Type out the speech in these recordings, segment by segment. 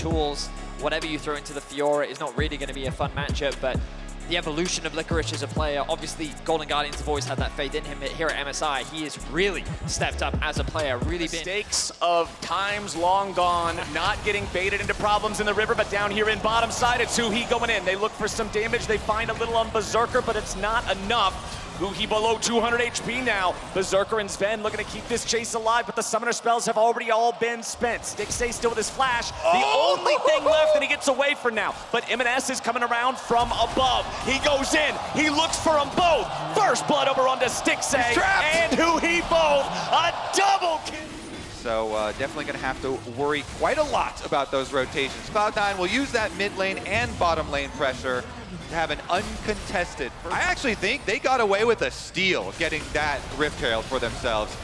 tools. Whatever you throw into the Fiora is not really going to be a fun matchup, but the evolution of Licorice as a player, obviously Golden Guardians have always had that faith in him. Here at MSI, he has really stepped up as a player, really been... Mistakes of times long gone, not getting baited into problems in the river, but down here in bottom side, it's Huhi going in. They look for some damage, they find a little on Berserker, but it's not enough. Huhi below 200 HP now. Berserker and Sven looking to keep this chase alive, but the summoner spells have already all been spent. Stixxay still with his flash. The only thing left, and he gets away for now. But M&S is coming around from above. He goes in, he looks for them both. First blood over onto Stixxay and Huhi both. A double kill. So definitely going to have to worry quite a lot about those rotations. Cloud9 will use that mid lane and bottom lane pressure to have an uncontested. I actually think they got away with a steal getting that Rift Herald for themselves,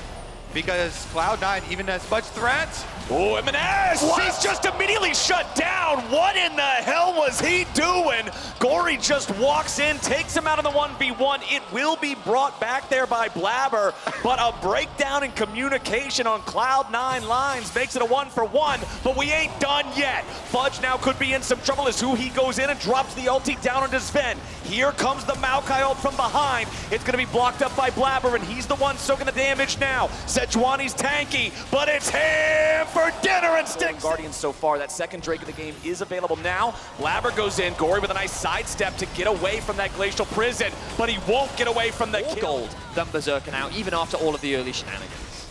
because Cloud9 even has much threat. Oh, M&S! He's just immediately shut down. What in the hell was he doing? Gory just walks in, takes him out of the 1v1. It will be brought back there by Blabber, but a breakdown in communication on Cloud9 lines makes it a 1-for-1, but we ain't done yet. Fudge now could be in some trouble as Huhi goes in and drops the ulti down onto Sven. Here comes the Maokai ult from behind. It's gonna be blocked up by Blabber, and he's the one soaking the damage now. Sejuani's tanky, but it's him for dinner and sticks. Guardians so far, that second Drake of the game is available now. Blabber goes in, Gory with a nice sidestep to get away from that Glacial Prison, but he won't get away from the More kill. gold than Berserker now, even after all of the early shenanigans.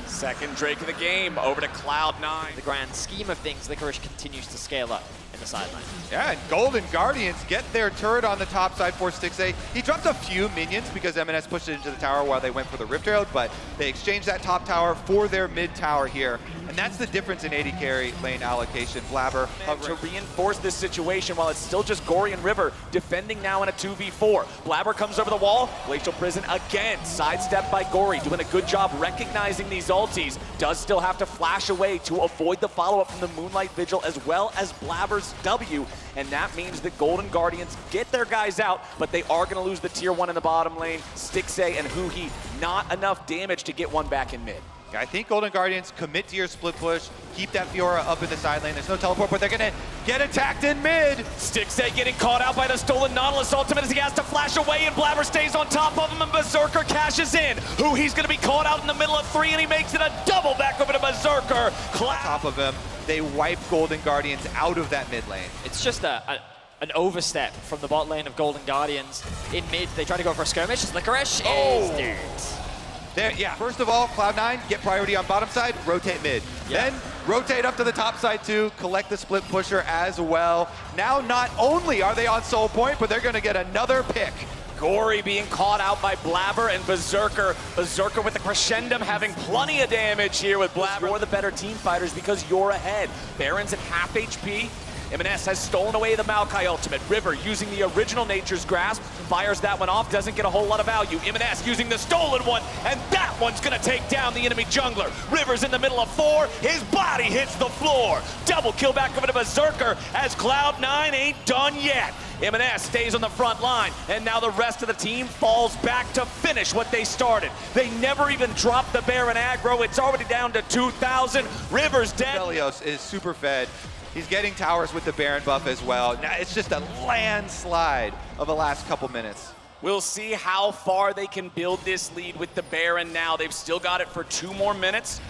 Second Drake of the game, over to Cloud9. The grand scheme of things, Licorice continues to scale up in the sideline. Yeah, and Golden Guardians get their turret on the top side for Stixxay. He dropped a few minions because M&S pushed it into the tower while they went for the Rift Herald, but they exchanged that top tower for their mid tower here. And that's the difference in AD carry lane allocation. Blabber To reinforce this situation while it's still just Gory and River defending now in a 2v4. Blabber comes over the wall, Glacial Prison again, sidestepped by Gory, doing a good job recognizing these ultis. Does still have to flash away to avoid the follow-up from the Moonlight Vigil as well as Blabber's W, and that means the Golden Guardians get their guys out, but they are going to lose the tier 1 in the bottom lane. Stixxay and Huhi, not enough damage to get one back in mid. I think Golden Guardians commit to your split push, keep that Fiora up in the side lane. There's no teleport, but they're gonna get attacked in mid. Stixxay getting caught out by the stolen Nautilus ultimate as he has to flash away, and Blabber stays on top of him, and Berserker cashes in. He's gonna be caught out in the middle of 3, and he makes it a double back over to Berserker. On top of him, they wipe Golden Guardians out of that mid lane. It's just an overstep from the bot lane of Golden Guardians. In mid, they try to go for a skirmish. Licorice is dead. Yeah, first of all, Cloud9, get priority on bottom side, rotate mid. Yeah. Then rotate up to the top side too, collect the split pusher as well. Now not only are they on soul point, but they're gonna get another pick. Gory being caught out by Blabber and Berserker. Berserker with the crescendum having plenty of damage here with Blabber. You're the better team fighters because you're ahead. Baron's at half HP. M&S has stolen away the Maokai ultimate. River using the original Nature's Grasp, fires that one off, doesn't get a whole lot of value. M&S using the stolen one, and that one's gonna take down the enemy jungler. River's in the middle of 4, his body hits the floor. Double kill back over to Berserker as Cloud9 ain't done yet. M&S stays on the front line, and now the rest of the team falls back to finish what they started. They never even dropped the Baron aggro. It's already down to 2,000. River's dead. Velios is super fed. He's getting towers with the Baron buff as well. Now it's just a landslide of the last couple minutes. We'll see how far they can build this lead with the Baron now. They've still got it for 2 more minutes.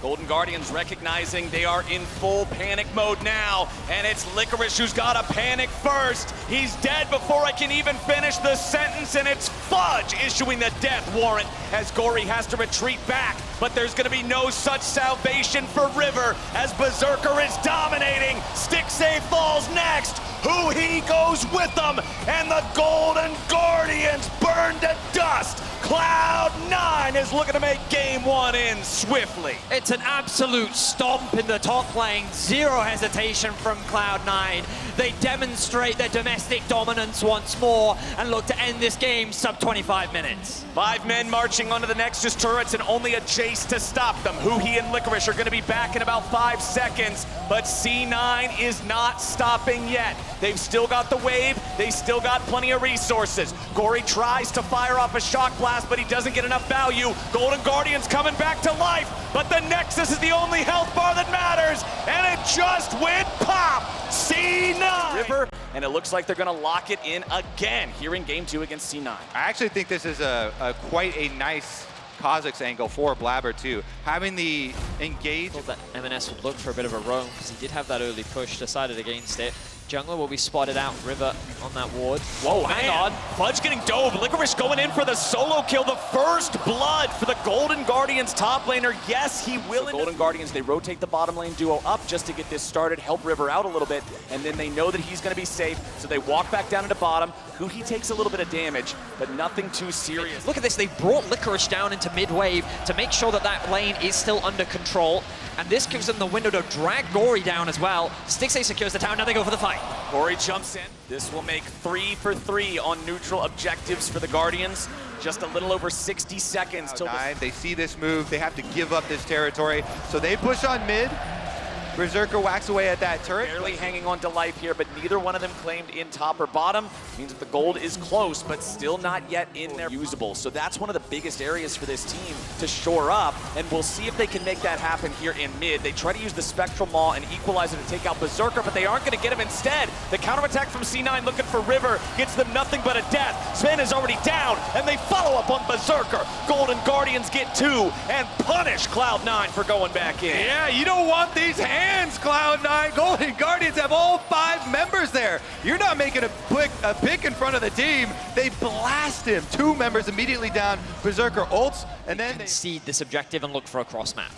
Golden Guardians recognizing they are in full panic mode now, and it's Licorice who's got to panic first. He's dead before I can even finish the sentence, and it's Fudge issuing the death warrant as Gory has to retreat back, but there's going to be no such salvation for River as Berserker is dominating. Stixxay falls next. Huhi goes with them, and the Golden Guardians burn to dust. Cloud9 is looking to make game 1 end swiftly. It's an absolute stomp in the top lane. Zero hesitation from Cloud9. They demonstrate their domestic dominance once more and look to end this game sub 25 minutes. 5 men marching onto the Nexus turrets and only a Jace to stop them. Huhi and Licorice are going to be back in about 5 seconds, but C9 is not stopping yet. They've still got the wave. They still got plenty of resources. Gory tries to fire off a shock blast blast, but he doesn't get enough value. Golden Guardians coming back to life, but the Nexus is the only health bar that matters, and it just went pop! C9! River, and it looks like they're gonna lock it in again here in game 2 against C9. I actually think this is a quite a nice Kazakh's angle for Blabber too. Having the engage. Thought that M&S would look for a bit of a roam because he did have that early push, decided against it. Jungler will be spotted out, River on that ward. Whoa, hang on. Fudge getting dove. Licorice going in for the solo kill. The first blood for the Golden Guardians top laner. Yes, he will. So Golden Guardians, they rotate the bottom lane duo up just to get this started, help River out a little bit, and then they know that he's going to be safe, so they walk back down into bottom. He takes a little bit of damage, but nothing too serious. Look at this, they brought Licorice down into mid-wave to make sure that that lane is still under control, and this gives them the window to drag Gory down as well. Stixxay secures the tower, now they go for the fight. Gory jumps in. This will make 3 for 3 on neutral objectives for the Guardians. Just a little over 60 seconds till they see this move. They have to give up this territory, so they push on mid. Berserker whacks away at that turret. Barely hanging on to life here, but neither one of them claimed in top or bottom. Means that the gold is close, but still not yet in there usable. So that's one of the biggest areas for this team to shore up, and we'll see if they can make that happen here in mid. They try to use the Spectral Maw and Equalizer to take out Berserker, but they aren't going to get him instead. The counterattack from C9 looking for River gets them nothing but a death. Sven is already down, and they follow up on Berserker. Golden Guardians get 2 and punish Cloud9 for going back in. Yeah, you don't want these hands, Cloud9. Golden Guardians have all 5 members there. You're not making a pick in front of the team. They blast him. 2 members immediately down. Berserker ults, and then they concede this objective and look for a cross map.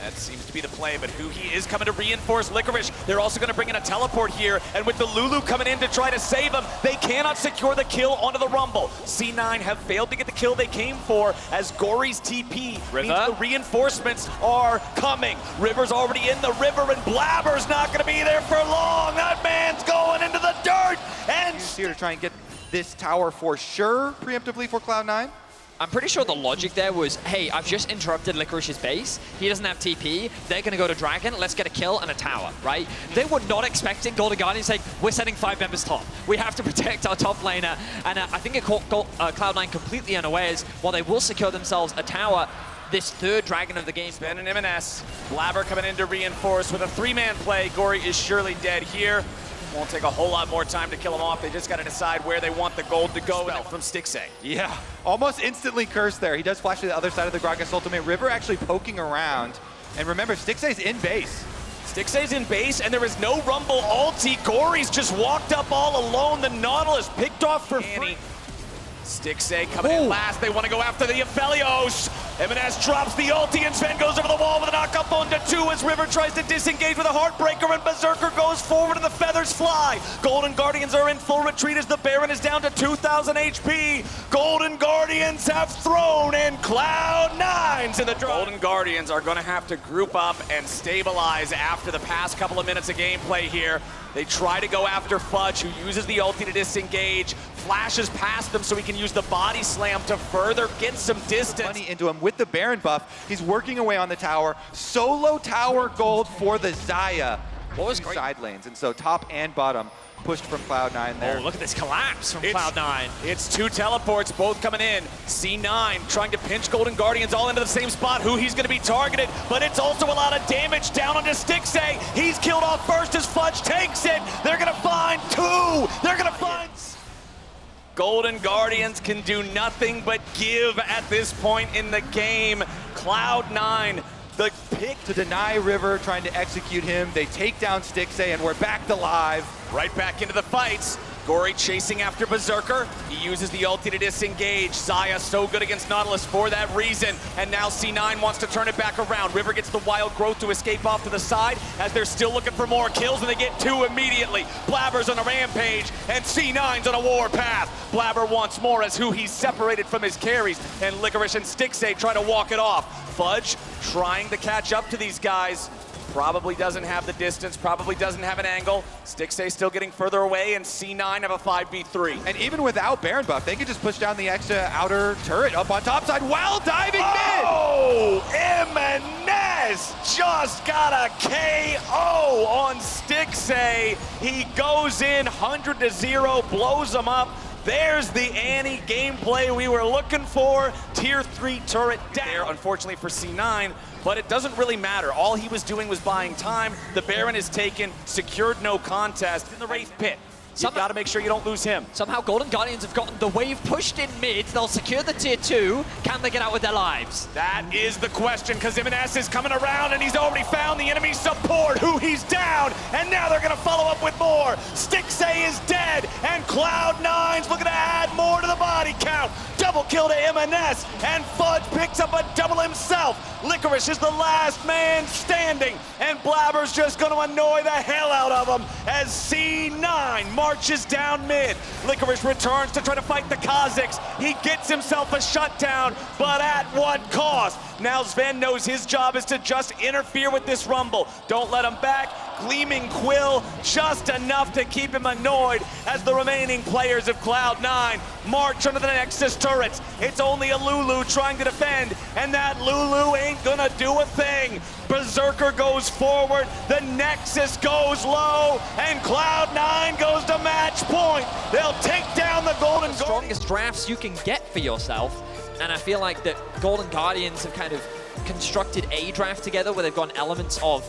That seems to be the play, but Huhi is coming to reinforce Licorice. They're also going to bring in a teleport here, and with the Lulu coming in to try to save him, they cannot secure the kill onto the Rumble. C9 have failed to get the kill they came for, as Gory's TP means the reinforcements are coming. River's already in the river, and Blabber's not going to be there for long. That man's going into the dirt, and he's here to try and get this tower for sure, preemptively for Cloud9. I'm pretty sure the logic there was, hey, I've just interrupted Licorice's base. He doesn't have TP. They're going to go to Dragon. Let's get a kill and a tower, right? They were not expecting Golden Guardians saying, we're sending 5 members top. We have to protect our top laner. And I think it caught Cloud9 completely unawares. While they will secure themselves a tower, this 3rd Dragon of the game. Sven and M&S. Blabber coming in to reinforce with a 3-man play. Gory is surely dead here. Won't take a whole lot more time to kill him off. They just got to decide where they want the gold to go from Stixxay. Yeah, almost instantly cursed there. He does flash to the other side of the Gragas ultimate. River actually poking around. And remember, Stixxay's in base. Stixxay's in base, and there is no Rumble ulti. Gory's just walked up all alone. The Nautilus picked off for free. Stixxay coming in last. They want to go after the Aphelios. M&S drops the ulti, and Sven goes over the wall with a knock-up onto 2 as River tries to disengage with a Heartbreaker, and Berserker goes forward and the feathers fly. Golden Guardians are in full retreat as the Baron is down to 2,000 HP. Golden Guardians have thrown in Cloud9's in the draw. Golden Guardians are going to have to group up and stabilize after the past couple of minutes of gameplay here. They try to go after Fudge, who uses the ulti to disengage, flashes past them so he can use the body slam to further get some distance. Money into him with the Baron buff. He's working away on the tower. Solo tower gold for the Xayah. What was great? Side lanes, and so top and bottom pushed from Cloud9 there. Oh, look at this collapse from Cloud9. It's 2 teleports, both coming in. C9 trying to pinch Golden Guardians all into the same spot. He's going to be targeted, but it's also a lot of damage down onto Stixxay. He's killed off first as Fudge takes it. They're going to find 2. They're going to find... Golden Guardians can do nothing but give at this point in the game. Cloud9, the pick to deny River, trying to execute him. They take down Stixxay, and we're back to live. Right back into the fights. Gory chasing after Berserker. He uses the ulti to disengage. Xayah so good against Nautilus for that reason. And now C9 wants to turn it back around. River gets the wild growth to escape off to the side as they're still looking for more kills, and they get 2 immediately. Blabber's on a rampage, and C9's on a war path. Blabber wants more as he's separated from his carries, and Licorice and Stixxay try to walk it off. Fudge trying to catch up to these guys. Probably doesn't have the distance, probably doesn't have an angle. Stixxay still getting further away, and C9 have a 5v3. And even without Baron buff, they could just push down the extra outer turret up on top side while diving mid! Oh, M&S just got a KO on Stixxay. He goes in 100-0, blows him up. There's the Annie gameplay we were looking for. Tier 3 turret down, there, unfortunately for C9, but it doesn't really matter. All he was doing was buying time. The Baron is taken, secured no contest in the Wraith pit. You've got to make sure you don't lose him. Somehow Golden Guardians have gotten the wave pushed in mid. They'll secure the tier 2. Can they get out with their lives? That is the question, because MNS is coming around and he's already found the enemy support, who he's down, and now they're going to follow up with more. Stixay is dead, and Cloud9's looking to add more to the body count. Double kill to MNS, and Fudge picks up a double himself. Licorice is the last man standing, and Blabber's just going to annoy the hell out of him as C9 marches down mid. Licorice returns to try to fight the Kazakhs. He gets himself a shutdown, but at what cost? Now Sven knows his job is to just interfere with this rumble. Don't let him back. Gleaming Quill, just enough to keep him annoyed as the remaining players of Cloud9 march under the Nexus turrets. It's only a Lulu trying to defend, and that Lulu ain't gonna do a thing. Berserker goes forward, the Nexus goes low, and Cloud9 goes to match point. They'll take down the Golden Guardians. Strongest drafts you can get for yourself, and I feel like that Golden Guardians have kind of constructed a draft together where they've got elements of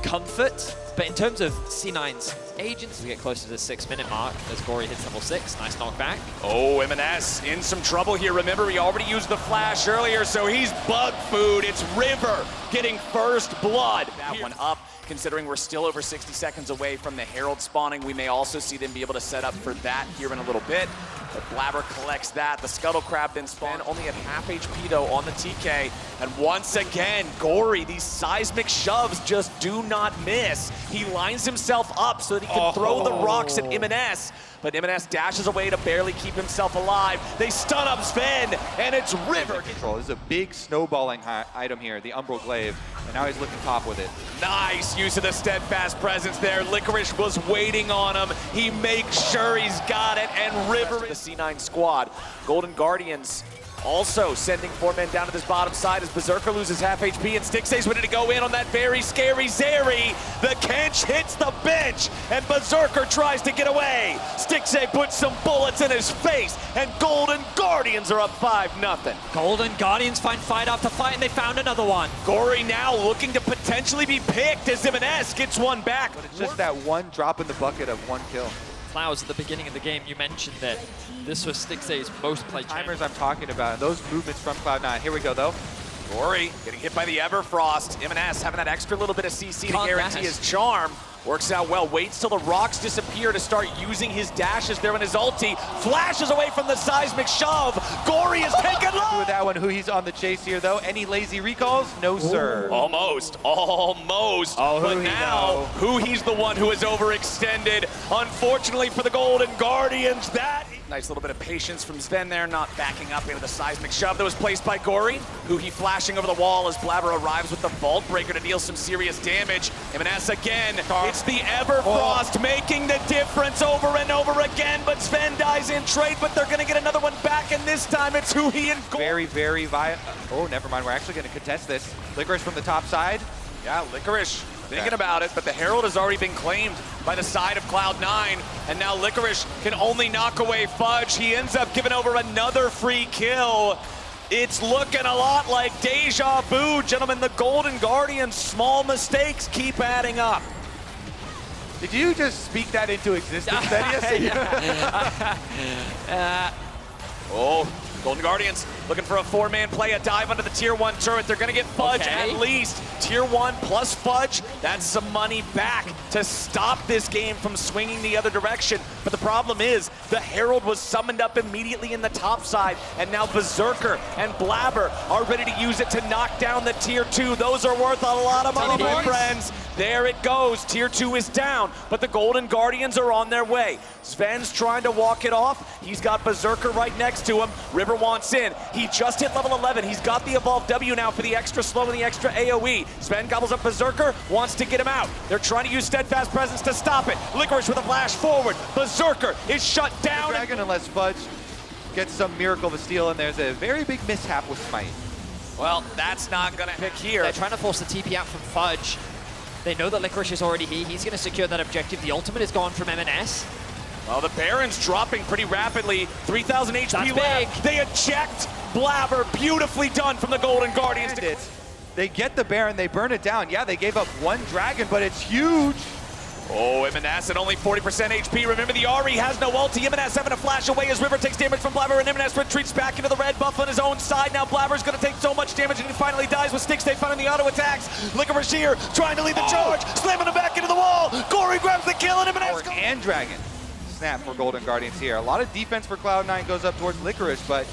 comfort, but in terms of C9's agents, we get closer to the 6-minute mark as Gory hits level 6. Nice knockback. Oh, MNS in some trouble here. Remember, he already used the flash earlier, so he's bug food. It's River getting first blood. That one up, considering we're still over 60 seconds away from the Herald spawning. We may also see them be able to set up for that here in a little bit. But Blabber collects that. The Scuttle Crab then spawn only at half HP though on the TK. And once again, Gory, these seismic shoves just do not miss. He lines himself up so that he can throw the rocks at MNS. But MNS dashes away to barely keep himself alive. They stun up Sven, and it's River. This is a big snowballing item here, the Umbral Glaive, and now he's looking top with it. Nice use of the steadfast presence there. Licorice was waiting on him. He makes sure he's got it, and River, the C9 squad. Golden Guardians also sending 4 men down to this bottom side as Berserker loses half HP, and Stixay's ready to go in on that very scary Zeri. The Kench hits the bench, and Berserker tries to get away. Stixay puts some bullets in his face, and Golden Guardians are up 5-0. Golden Guardians find fight after fight, and they found another one. Gory now looking to potentially be picked as MNS gets one back. But it's just that one drop in the bucket of one kill. Flowers at the beginning of the game, you mentioned that this was Stixay's most played Timers I'm talking about, those movements from Cloud9. Here we go though. Gory getting hit by the Everfrost. MNS having that extra little bit of CC to guarantee his charm. Works out well, waits till the rocks disappear to start using his dashes there in his ulti. Flashes away from the seismic shove. Gory is taken low. With that one, who he's on the chase here though. Any lazy recalls? No, sir. Almost. Oh, but now, who he's the one who is overextended. Unfortunately for the Golden Guardians, that nice little bit of patience from Sven there, not backing up into the seismic shove that was placed by Gory, who he flashing over the wall as Blabber arrives with the Vault Breaker to deal some serious damage. MNS again, it's the Everfrost making the difference over and over again, but Sven dies in trade, but they're gonna get another one back, and this time it's who he and Gory. Very violent. Oh, never mind, we're actually gonna contest this. Licorice from the top side. Yeah, Licorice thinking about it, but the Herald has already been claimed by the side of Cloud9, and now Licorice can only knock away Fudge. He ends up giving over another free kill. It's looking a lot like deja vu, gentlemen. The Golden Guardians' small mistakes keep adding up. Did you just speak that into existence, Thaddeus? Oh, Golden Guardians looking for a 4-man play, a dive under the tier 1 turret. They're gonna get Fudge at least. Tier 1 plus Fudge, that's some money back to stop this game from swinging the other direction. But the problem is, the Herald was summoned up immediately in the top side, and now Berserker and Blabber are ready to use it to knock down the tier 2. Those are worth a lot of money, my friends. There it goes, tier 2 is down, but the Golden Guardians are on their way. Sven's trying to walk it off. He's got Berserker right next to him. River wants in. He just hit level 11. He's got the Evolve W now for the extra slow and the extra AoE. Sven gobbles up Berserker, wants to get him out. They're trying to use Steadfast Presence to stop it. Licorice with a flash forward. Berserker is shut down. Dragon, unless Fudge gets some miracle of a steal, and there's a very big mishap with Smite. Well, that's not gonna pick here. They're trying to force the TP out from Fudge. They know that Licorice is already here. He's going to secure that objective. The ultimate is gone from MNS. Well, the Baron's dropping pretty rapidly. 3,000 HP That's left. big. They eject Blabber. Beautifully done from the Golden Guardians. They get the Baron, they burn it down. Yeah, they gave up one dragon, but it's huge. Oh, MNS at only 40% HP. Remember, the Ahri has no ulti. MNS having a flash away as River takes damage from Blabber, and MNS retreats back into the red buff on his own side. Now Blabber's going to take so much damage, and he finally dies with Stick Stay finding the auto attacks. Licorice here trying to lead the charge, slamming him back into the wall. Gory grabs the kill, and MNS goes. And dragon. Snap for Golden Guardians here. A lot of defense for Cloud9 goes up towards Licorice, but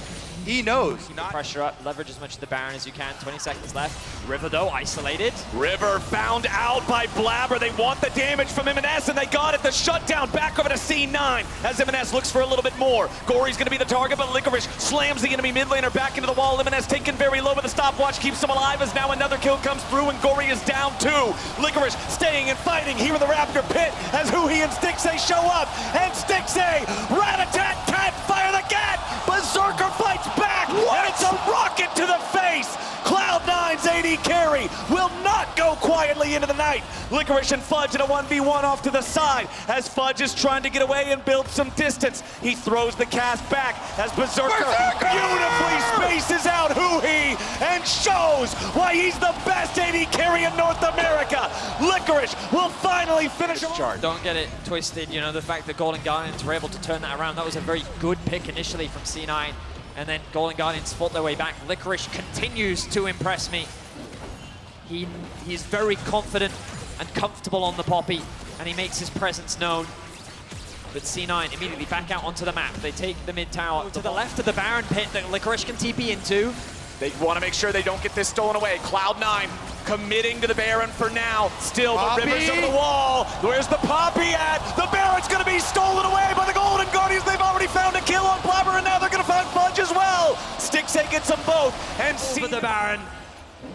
he knows. Pressure up, leverage as much of the Baron as you can. 20 seconds left. River, though, isolated. River found out by Blabber. They want the damage from MNS, and they got it. The shutdown back over to C9 as MNS looks for a little bit more. Gory's going to be the target, but Licorice slams the enemy mid laner back into the wall. MNS taken very low, but the stopwatch keeps him alive as now another kill comes through, and Gory is down too. Licorice staying and fighting here in the Raptor pit as Huhi and Stixay show up, and Stixay, rat-a-tat-tat, fire the cat! Berserker fights back, and it's a rocket to the face! Cloud9's AD carry will not go quietly into the night. Licorice and Fudge in a 1v1 off to the side as Fudge is trying to get away and build some distance. He throws the cast back as Berserker beautifully spaces out Huhi and shows why he's the best AD carry in North America. Licorice will finally finish him off. Don't get it twisted, you know, the fact that Golden Guardians were able to turn that around, that was a very good pick initially from C9. And then Golden Guardians fought their way back. Licorice continues to impress me. He's very confident and comfortable on the Poppy, and he makes his presence known. But C9 immediately back out onto the map. They take the mid tower to the left of the Baron pit that Licorice can TP into. They want to make sure they don't get this stolen away. Cloud9 committing to the Baron for now. Still, the River's over the wall. Where's the Poppy at? The Baron's going to be stolen away by the Golden Guardians. They've already found a kill on Blabber, and now they're going to find Fudge as well. Stixay gets them both. And For the Baron.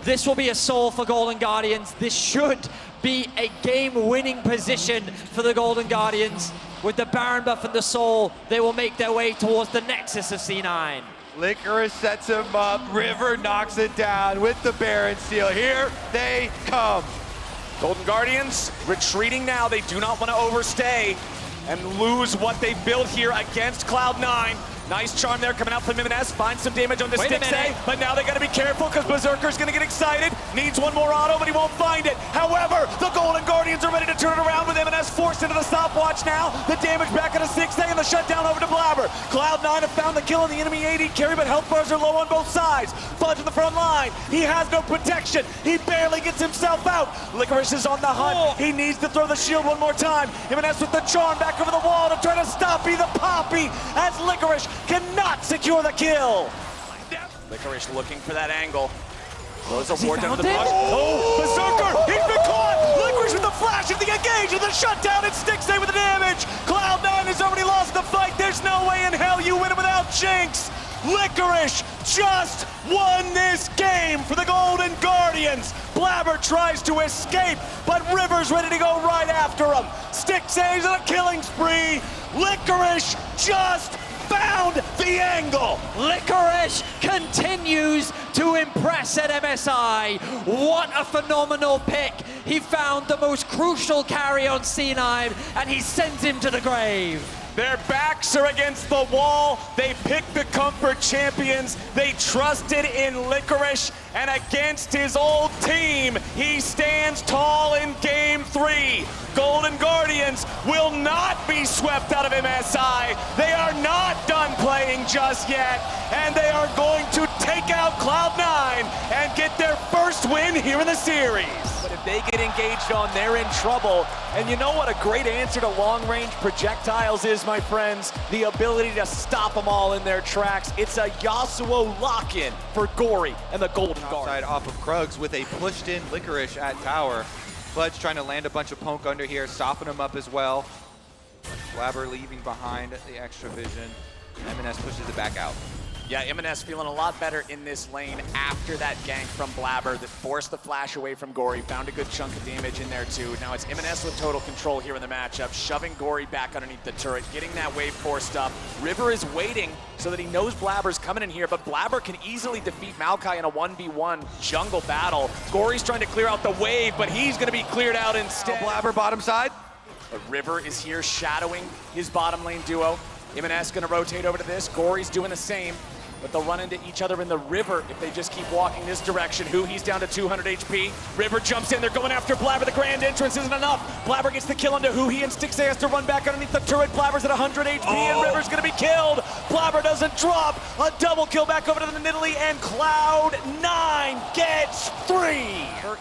This will be a soul for Golden Guardians. This should be a game-winning position for the Golden Guardians. With the Baron buff and the soul, they will make their way towards the nexus of C9. Licorice sets him up, River knocks it down with the Baron steal. Here they come. Golden Guardians retreating now. They do not want to overstay and lose what they've built here against Cloud9. Nice charm there coming out from MNS. Finds some damage on the Stixay, but now they got to be careful because Berserker's going to get excited. Needs one more auto, but he won't find it. However, the Golden Guardians are ready to turn it around with MNS forced into the stopwatch now. The damage back on the Stixay and the shutdown over to Blabber. Cloud9 have found the kill on the enemy AD carry, but health bars are low on both sides. Fudge in the front line. He has no protection. He barely gets himself out. Licorice is on the hunt. He needs to throw the shield one more time. MNS with the charm back over the wall to try to stop the Poppy as Licorice cannot secure the kill. Licorice looking for that angle. Throws a ward down to the push. Oh, Berserker! He's been caught! Licorice with the flash and the engage and the shutdown and Stixay with the damage. Cloud9 has already lost the fight. There's no way in hell you win it without Jinx. Licorice just won this game for the Golden Guardians. Blabber tries to escape, but River's ready to go right after him. Stixay's on a killing spree. Licorice just found the angle. Licorice continues to impress at MSI. What a phenomenal pick. He found the most crucial carry on C9 and he sends him to the grave. Their backs are against the wall. They picked the comfort champions. They trusted in Licorice, and against his old team, he stands tall in Game 3. Golden Guardians will not be swept out of MSI. They are not done playing just yet, and they are going to take out Cloud9 and get their first win here in the series. But if they get engaged on, they're in trouble. And you know what a great answer to long-range projectiles is, my friends? The ability to stop them all in their tracks. It's a Yasuo lock-in for Gory and the Golden Guardians. Side off of Krugs with a pushed-in Licorice at tower. Fudge trying to land a bunch of poke under here, stopping him up as well. Blabber leaving behind the extra vision. MNS pushes it back out. Yeah, MNS feeling a lot better in this lane after that gank from Blabber that forced the flash away from Gory. Found a good chunk of damage in there too. Now it's MNS with total control here in the matchup, shoving Gory back underneath the turret, getting that wave forced up. River is waiting so that he knows Blabber's coming in here, but Blabber can easily defeat Maokai in a 1v1 jungle battle. Gory's trying to clear out the wave, but he's gonna be cleared out instead. Blabber bottom side. But River is here shadowing his bottom lane duo. M&S gonna rotate over to this. Gory's doing the same. But they'll run into each other in the river if they just keep walking this direction. He's down to 200 HP. River jumps in. They're going after Blabber. The grand entrance isn't enough. Blabber gets the kill onto He, and Stixxay has to run back underneath the turret. Blabber's at 100 HP, and River's going to be killed. Blabber doesn't drop. A double kill back over to the Nidalee, and Cloud9 gets 3.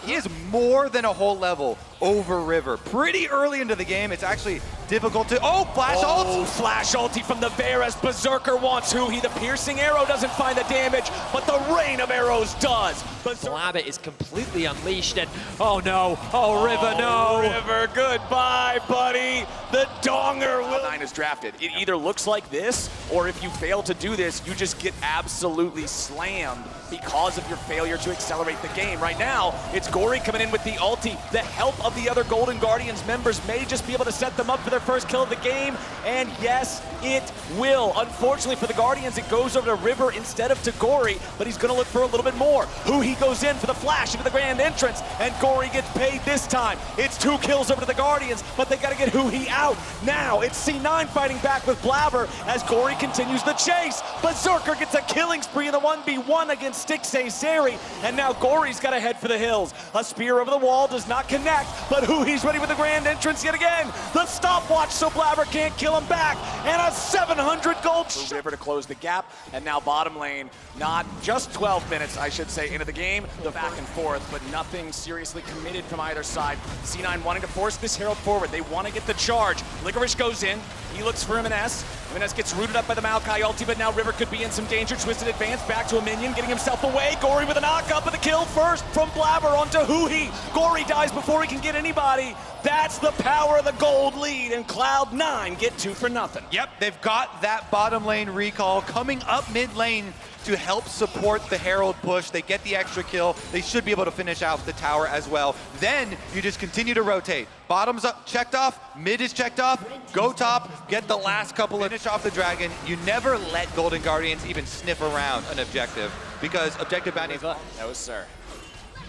He is more than a whole level over River. Pretty early into the game, it's actually difficult to... flash ult! Flash ulti from the Bear as Berserker wants He. The piercing arrow doesn't find the damage, but the rain of arrows does. Blabber is completely unleashed, and River, no! River, goodbye, buddy. The donger will... Cloud9 is drafted. It either looks like this, or if you fail to do this, you just get absolutely slammed because of your failure to accelerate the game. Right now, it's Gory coming in with the ulti. The help of the other Golden Guardians members may just be able to set them up for their first kill of the game, and yes, it will. Unfortunately for the Guardians, it goes over to River instead of to Gory, but he's gonna look for a little bit more. He goes in for the flash into the grand entrance, and Gory gets paid this time. It's 2 kills over to the Guardians, but they gotta get He out. Now, it's C9 fighting back with Blabber as Gory continues the chase. Berserker gets a killing spree in the 1v1 against Stixxay Sari, and now Gory's gotta head for the hills. A spear over the wall does not connect, but He's ready with the grand entrance yet again. The stopwatch so Blabber can't kill him back, and a 700 gold for River to close the gap, and now bottom lane, not just 12 minutes, I should say, into the game. The back and forth, but nothing seriously committed from either side. C9 wanting to force this Herald forward. They want to get the charge. Licorice goes in. He looks for M&S. M&S gets rooted up by the Maokai ulti, but now River could be in some danger. Twisted advance back to a minion, getting himself away. Gory with a knock-up, but the kill first from Blabber onto He. Gory dies before he can get anybody. That's the power of the gold lead, and Cloud9 get 2 for nothing. Yep, they've got that bottom lane recall coming up mid lane to help support the Herald push. They get the extra kill. They should be able to finish out the tower as well. Then you just continue to rotate. Bottom's up, checked off, mid is checked off, go top, get the last couple of finish off the dragon. You never let Golden Guardians even sniff around an objective because objective bounties... No, sir.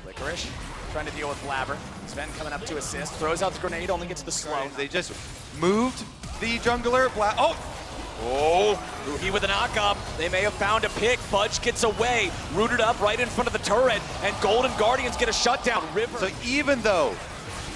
Licorice trying to deal with Blabber. Sven coming up to assist, throws out the grenade, only gets the slow. They just moved the jungler. He with a knock-up. They may have found a pick. Fudge gets away, rooted up right in front of the turret, and Golden Guardians get a shutdown. River. So even though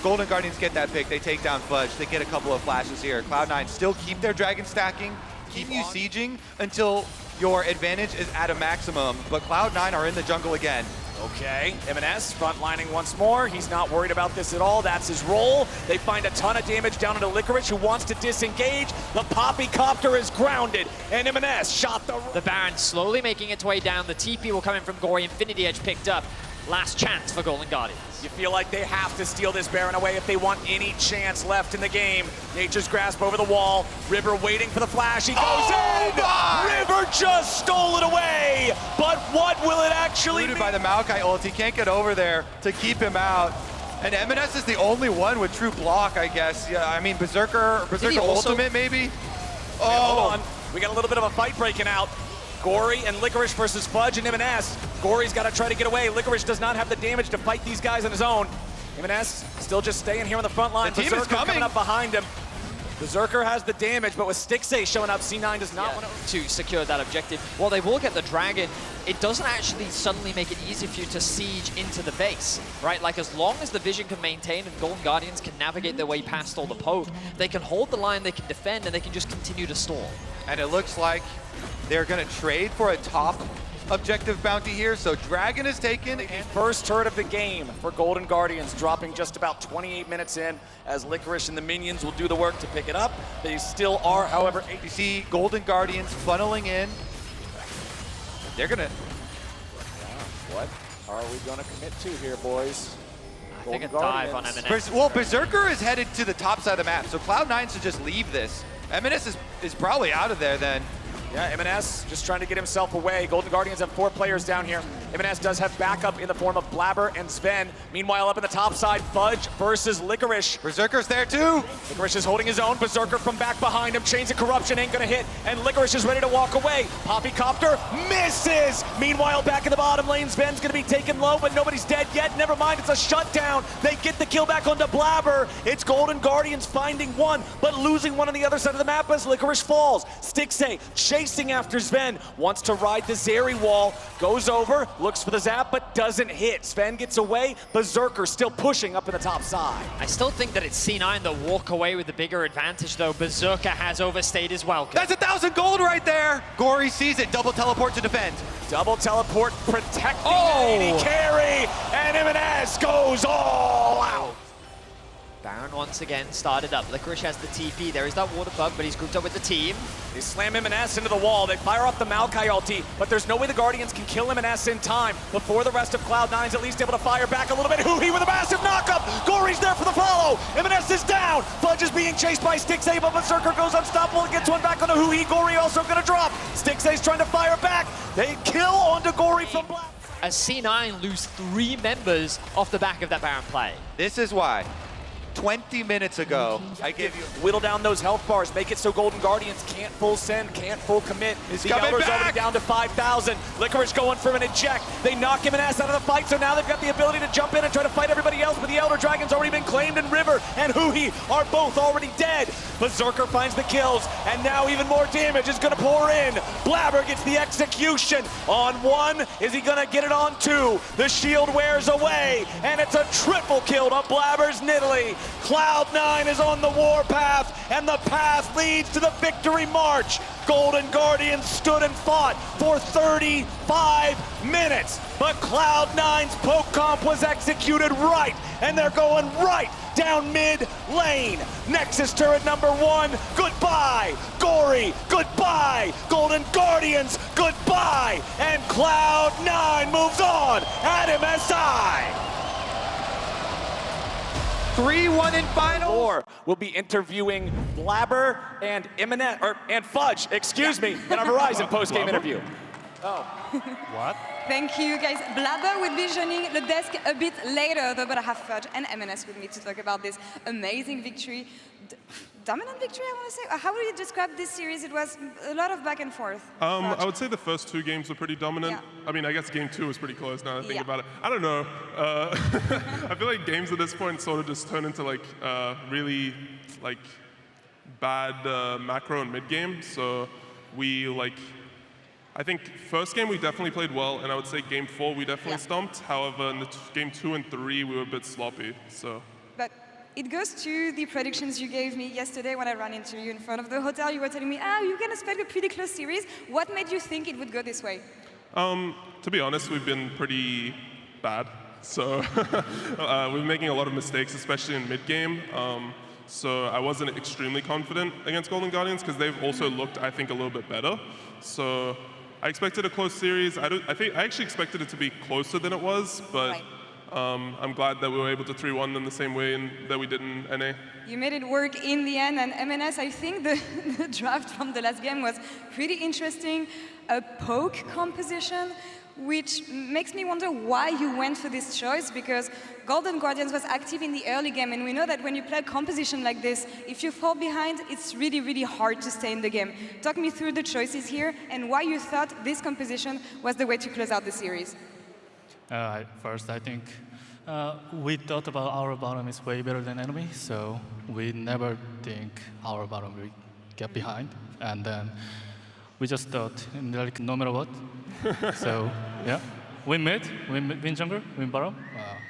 Golden Guardians get that pick, they take down Fudge, they get a couple of flashes here. Cloud9 still keep their dragon stacking, keep you sieging until your advantage is at a maximum, but Cloud9 are in the jungle again. Okay, M&S frontlining once more. He's not worried about this at all. That's his role. They find a ton of damage down into Licorice, who wants to disengage. The Poppy Copter is grounded, and M&S shot the Baron slowly making its way down. The TP will come in from Gory. Infinity Edge picked up. Last chance for Golden Guardians. You feel like they have to steal this Baron away if they want any chance left in the game. Nature's Grasp over the wall. River waiting for the flash. He goes in! River just stole it away! But what will it actually Rooted mean? by the Maokai ult. He can't get over there to keep him out. And M&S is the only one with true block, I guess. Yeah, I mean, Berserker ultimate, maybe? Hold on. We got a little bit of a fight breaking out. Gory and Licorice versus Fudge and M&S. Gory's got to try to get away. Licorice does not have the damage to fight these guys on his own. M&S still just staying here on the front line. The team Berserker is coming up behind him. Berserker has the damage, but with Stixxay showing up, C9 does not want to secure that objective. While they will get the dragon, it doesn't actually suddenly make it easy for you to siege into the base, right? Like, as long as the vision can maintain and Golden Guardians can navigate their way past all the poke, they can hold the line, they can defend, and they can just continue to stall. And it looks like they're going to trade for a top objective bounty here. So Dragon is taken. First turret of the game for Golden Guardians, dropping just about 28 minutes in as Licorice and the minions will do the work to pick it up. They still are, however, you see Golden Guardians funneling in. They're going to... What are we going to commit to here, boys? I think a dive on M&S. Well, Berserker is headed to the top side of the map, so Cloud9 should just leave this. M&S is probably out of there then. Yeah, M&S just trying to get himself away. Golden Guardians have 4 players down here. M&S does have backup in the form of Blabber and Sven. Meanwhile, up in the top side, Fudge versus Licorice. Berserker's there too. Licorice is holding his own. Berserker from back behind him. Chains of Corruption ain't gonna hit, and Licorice is ready to walk away. Poppycopter misses. Meanwhile, back in the bottom lane, Sven's gonna be taken low, but nobody's dead yet. Never mind, it's a shutdown. They get the kill back onto Blabber. It's Golden Guardians finding one, but losing one on the other side of the map as Licorice falls. Stixxay chasing after Sven, wants to ride the Zeri wall, goes over, looks for the zap, but doesn't hit. Sven gets away, Berserker still pushing up in the top side. I still think that it's C9 that walk away with the bigger advantage, though. Berserker has overstayed his welcome. That's 1,000 gold right there. Gory sees it, double teleport to defend. Double teleport protecting the AD carry, and M&S goes all out. Baron once again started up. Licorice has the TP. There is that water bug, but he's grouped up with the team. They slam M&S into the wall. They fire off the Maokai ulti, but there's no way the Guardians can kill M&S in time before the rest of Cloud9's at least able to fire back a little bit. Huhi with a massive knockup. Gory's there for the follow. M&S is down. Fudge is being chased by Stixxay, but Berserker goes unstoppable and gets one back on the Huhi. Gory also gonna drop. Stixxay's trying to fire back. They kill onto Gory from Black. As C9 lose 3 members off the back of that Baron play. This is why 20 minutes ago, I gave you... Whittle down those health bars, make it so Golden Guardians can't full send, can't full commit. He's the coming Elder's back. already down to 5,000. Licorice going for an eject. They knock him and ass out of the fight, so now they've got the ability to jump in and try to fight everybody else, but the Elder Dragon's already been claimed, and River and Huhi are both already dead. Berserker finds the kills, and now even more damage is gonna pour in. Blabber gets the execution on 1. Is he gonna get it on 2? The shield wears away, and it's a triple kill to Blabber's Nidalee. Cloud9 is on the warpath, and the path leads to the victory march. Golden Guardians stood and fought for 35 minutes, but Cloud9's poke comp was executed right, and they're going right down mid lane. Nexus turret number 1, goodbye. Gory, goodbye. Golden Guardians, goodbye. And Cloud9 moves on at MSI. 3-1 in final. We'll be interviewing Blabber and and Fudge, excuse me, in our Verizon post-game interview. What? Thank you, guys. Blabber will be joining the desk a bit later, though, but I have Fudge and M&S with me to talk about this amazing victory. Dominant victory, I want to say. How would you describe this series? It was a lot of back and forth. I would say the first 2 games were pretty dominant. Yeah. I mean, I guess game 2 was pretty close now that I think Yeah. about it. I don't know. I feel like games at this point sort of just turn into like really like bad macro and mid game. So we I think first game we definitely played well, and I would say game 4 we definitely stomped. However, in the game 2 and 3 we were a bit sloppy. So. But it goes to the predictions you gave me yesterday when I ran into you in front of the hotel. You were telling me, you can expect a pretty close series. What made you think it would go this way? To be honest, we've been pretty bad. So we've been making a lot of mistakes, especially in mid-game. So I wasn't extremely confident against Golden Guardians because they've also looked, I think, a little bit better. So I expected a close series. I actually expected it to be closer than it was, but Right. I'm glad that we were able to 3-1 them the same way that we did in NA. You made it work in the end, and M&S, I think the draft from the last game was pretty interesting. A poke composition, which makes me wonder why you went for this choice, because Golden Guardians was active in the early game, and we know that when you play a composition like this, if you fall behind, it's really, really hard to stay in the game. Talk me through the choices here, and why you thought this composition was the way to close out the series. First, I think we thought about our bottom is way better than enemy, so we never think our bottom will get behind. And then we just thought, like, no matter what. So, yeah. Win mid, win jungle, win bottom,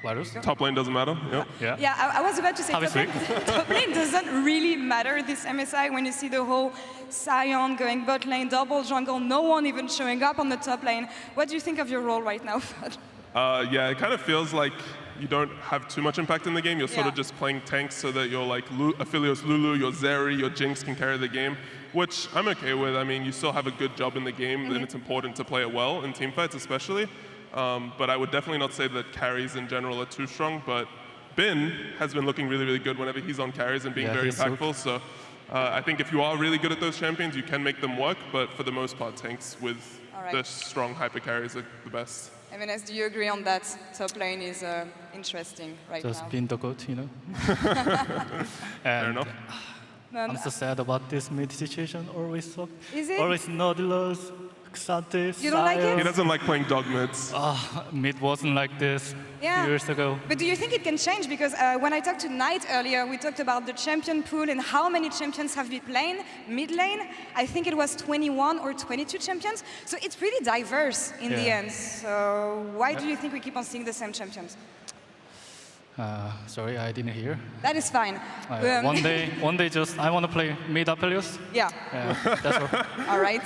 virus. Top lane doesn't matter. Yep. Yeah. Yeah, I was about to say Obviously. top lane doesn't really matter this MSI when you see the whole Sion going bot lane, double jungle, no one even showing up on the top lane. What do you think of your role right now, Fud? Yeah, it kind of feels like you don't have too much impact in the game. You're sort of just playing tanks so that your Aphelios Lulu, your Zeri, your Jinx can carry the game, which I'm okay with. I mean, you still have a good job in the game, and it's important to play it well in teamfights especially. But I would definitely not say that carries in general are too strong, but Bin has been looking really, really good whenever he's on carries and being very impactful. So I think if you are really good at those champions, you can make them work, but for the most part, tanks with the strong hyper carries are the best. MNS, do you agree on that? Top lane is interesting right now. Just being the goat, you know. Fair enough. I'm so sad about this mid situation. Always suck. Is it? Always Nautilus, Xante, You don't like it? He doesn't like playing dog mids. Mid wasn't like this years ago. But do you think it can change? Because when I talked to Knight earlier, we talked about the champion pool and how many champions have been playing mid lane. I think it was 21 or 22 champions. So it's pretty diverse in the end. So why do you think we keep on seeing the same champions? Sorry, I didn't hear. That is fine. One day just, I want to play mid Apelios. Yeah. That's all. All right,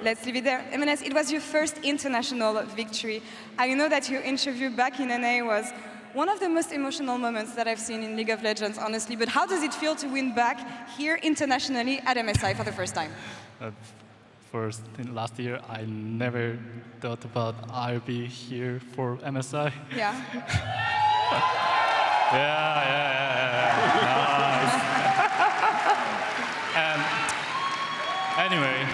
let's leave it there. MNS, it was your first international victory. I know that your interview back in NA was one of the most emotional moments that I've seen in League of Legends, honestly. But how does it feel to win back here internationally at MSI for the first time? First, in last year, I never thought about I'll be here for MSI. Yeah. Nice. And anyway,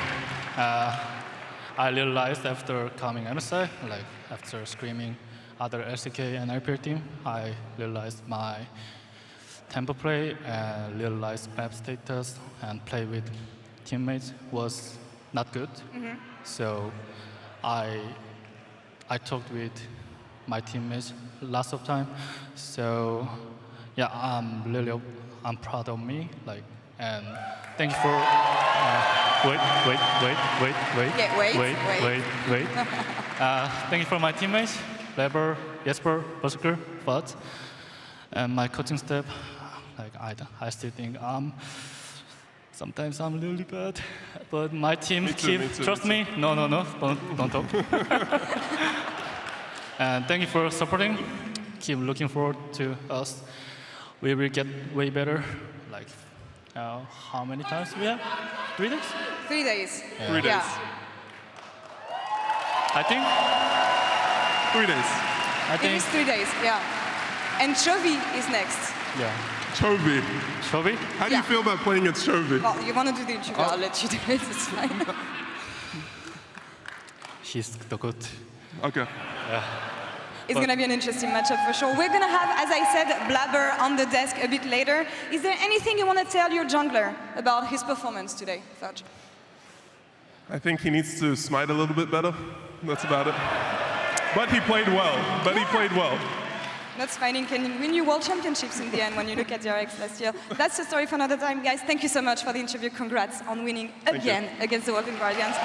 I realized after coming MSI, like after screaming other LCK and IPL team, I realized my tempo play and realized map status and play with teammates was not good. So I talked with my teammates lots of time. So yeah, I'm proud of me. Like, and thank you for wait. Thank you for my teammates, Lever, Jesper, Berserker, Fud, and my coaching staff. Like I still think sometimes I'm really bad, but my team trust me. No, don't talk. And thank you for supporting. Keep looking forward to us. We will get way better. Like, how many times we have? 3 days? 3 days. Yeah. 3 days. I think 3 days. It is 3 days, yeah. And Chovy is next. Yeah. Chovy. Chovy? How do you feel about playing against Chovy? Well, you want to do the interview, I'll let you do it, it's fine. He's the good. Okay. Yeah. It's going to be an interesting matchup for sure. We're going to have, as I said, Blabber on the desk a bit later. Is there anything you want to tell your jungler about his performance today, Fudge? I think he needs to smite a little bit better. That's about it. But he played well. Not smiting can win you world championships in the end when you look at DRX last year. That's a story for another time, guys. Thank you so much for the interview. Congrats on winning again against the Walking Guardians.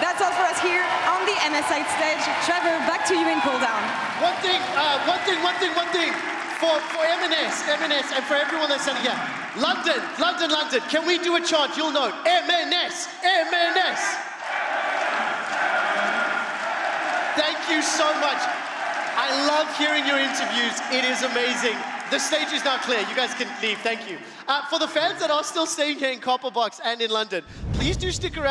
That's all for us here on the MSI stage. Trevor, back to you in cool down. One thing. For MNS, and for everyone that's in here. London. Can we do a chant? You'll know. MNS. Thank you so much. I love hearing your interviews. It is amazing. The stage is now clear. You guys can leave. Thank you. For the fans that are still staying here in Copperbox and in London, please do stick around.